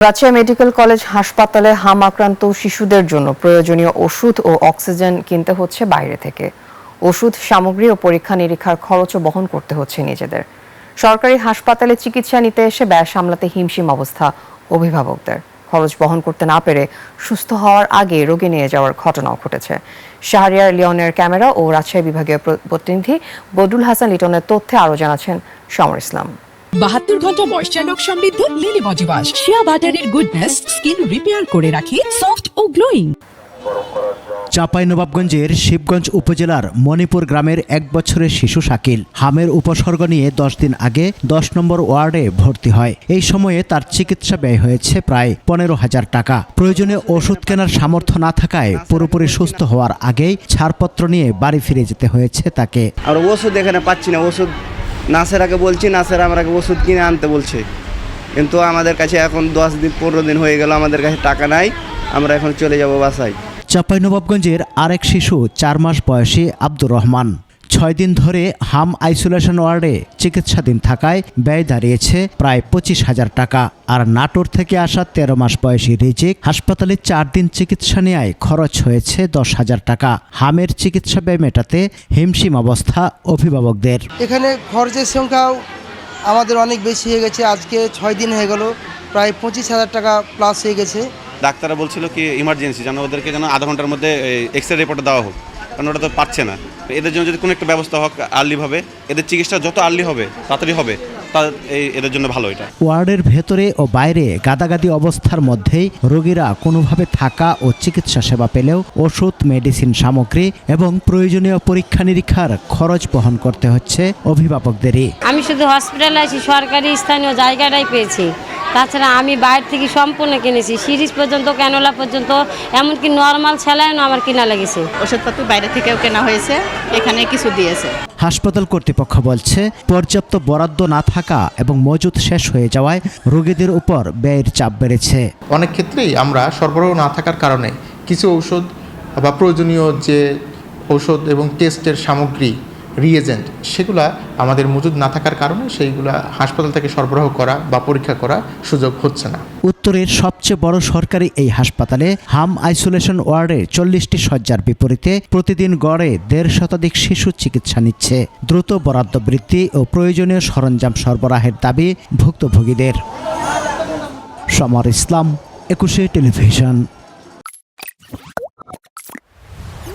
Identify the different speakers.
Speaker 1: Rajshahi medical college হাসপাতালে হাম আক্রান্ত শিশুদের জন্য প্রয়োজনীয় ওষুধ ও অক্সিজেন কিনতে হচ্ছে বাইরে থেকে। ওষুধ সামগ্রী ও পরীক্ষা নিরীক্ষার খরচও বহন করতে হচ্ছে নিজেদের। সরকারি হাসপাতালে চিকিৎসা নিতে এসে ব্যয় সামলাতে হিমশিম অবস্থা অভিভাবকদের। খরচ বহন করতে না পেরে সুস্থ হওয়ার আগে রোগী নিয়ে যাওয়ার ঘটনাও ঘটেছে। শাহরিয়ার লিওনের ক্যামেরা ও রাজশাহী বিভাগীয় প্রতিনিধি বদরুল হাসান লিটনের তথ্যে আরও জানাচ্ছেন সমর ইসলাম।
Speaker 2: 72 ঘন্টা ময়েশ্চার লক সমৃদ্ধ লিলি বডি ওয়াশ শিয়া বাটারের গুডনেস স্কিন রিপেয়ার করে রাখে সফট ও গ্লোয়িং।
Speaker 3: চাঁপাইনবাবগঞ্জের শিবগঞ্জ উপজেলার মণিপুর গ্রামের 1 বছরের শিশু শাকিল হামের উপসর্গ নিয়ে 10 দিন আগে 10 নম্বর ওয়ার্ডে ভর্তি হয়। এই সময়ে তার চিকিৎসা ব্যয় হয়েছে প্রায় 15,000 টাকা। প্রয়োজনে ওষুধ কেনার সামর্থ্য না থাকায় পুরোপুরি সুস্থ হওয়ার আগেই ছাড়পত্র নিয়ে বাড়ি ফিরে যেতে হয়েছে তাকে।
Speaker 4: আর ওষুধ এখানে পাচ্ছি না। ওষুধ নাসেরাকে বলছি, নাসেরা আমাকে ওষুধ কিনে আনতে বলছে, কিন্তু আমাদের কাছে এখন 10 দিন 15 দিন হয়ে গেল, আমাদের কাছে টাকা নাই। আমরা এখন চলে যাব বাসায়।
Speaker 3: চাঁপাইনবাবগঞ্জের আরেক শিশু 4 মাস বয়সী আব্দুর রহমান 6 দিন ধরে হাম আইসোলেশন ওয়ার্ডে চিকিৎসাধীন থাকায় ব্যয় দাঁড়িয়েছে প্রায় 25,000 টাকা। আর নাটোর থেকে আসা 13 মাস বয়সী রিজিক হাসপাতালে 4 দিন চিকিৎসা নেওয়ায় খরচ হয়েছে 10,000 টাকা। হামের চিকিৎসা ব্যয় মেটাতে হিমশিম অবস্থা অভিভাবকদের।
Speaker 5: এখানে খরচের সংখ্যাও আমাদের অনেক বেশি হয়ে গেছে। আজকে 6 দিন হয়ে গেল, প্রায় 25,000 টাকা প্লাস হয়ে গেছে।
Speaker 6: ডাক্তাররা বলছিল কি ইমার্জেন্সি যেন ওদেরকে যেন আধা ঘন্টার মধ্যে এক্স রে রিপোর্ট দেওয়া হোক, কারণ ওটা তো পাচ্ছে না। এদের জন্য যদি কোনো একটা ব্যবস্থা হোক আর্লিভাবে, এদের চিকিৎসা যত আর্লি হবে তাড়াতাড়ি হবে, এদের জন্য ভালো। এটা
Speaker 3: ওয়ার্ডের ভেতরে ও বাইরে গাদাগাদি অবস্থার মধ্যেই রোগীরা কোনোভাবে থাকা ও চিকিৎসা সেবা পেলেও ওষুধ, মেডিসিন সামগ্রী এবং প্রয়োজনীয় পরীক্ষা নিরীক্ষার খরচ বহন করতে হচ্ছে অভিভাবকদেরই।
Speaker 7: আমি শুধু হসপিটালে আছি, সরকারি স্থানীয় জায়গাটাই পেয়েছি। তাছাড়া আমি বাইরে থেকে সম্পূর্ণ কিনেছি, সিরিজ পর্যন্ত, ক্যানোলা পর্যন্ত, এমনকি নর্মাল স্যালাইনও আমার কিনা লেগেছে।
Speaker 8: ওষুধপত্র বাইরে থেকেও কেনা হয়েছে, এখানে কিছু দিয়েছে।
Speaker 3: হাসপাতাল কর্তৃপক্ষ বলছে পর্যাপ্ত বরাদ্দ না থাকা এবং মজুদ শেষ হয়ে যাওয়ায় রোগীদের উপর ব্যয়ের চাপ বেড়েছে।
Speaker 9: অনেক ক্ষেত্রেই আমরা সরবরাহ না থাকার কারণে কিছু ঔষধ বা প্রয়োজনীয় যে ঔষধ এবং টেস্টের সামগ্রী, রিএজেন্ট, সেগুলা আমাদের মজুদ না থাকার কারণে সেইগুলা হাসপাতাল থেকে সরবরাহ করা বা পরীক্ষা করা সুযোগ হচ্ছে না।
Speaker 3: উত্তরের সবচেয়ে বড় সরকারি এই হাসপাতালে হাম আইসোলেশন ওয়ার্ডে 40টি শয্যার বিপরীতে প্রতিদিন গড়ে 1.5 শতাধিক শিশু চিকিৎসা নিচ্ছে। দ্রুত বরাদ্দ বৃদ্ধি ও প্রয়োজনীয় সরঞ্জাম সরবরাহের দাবি ভুক্তভোগীদের। সমর ইসলাম, 21 টেলিভিশন।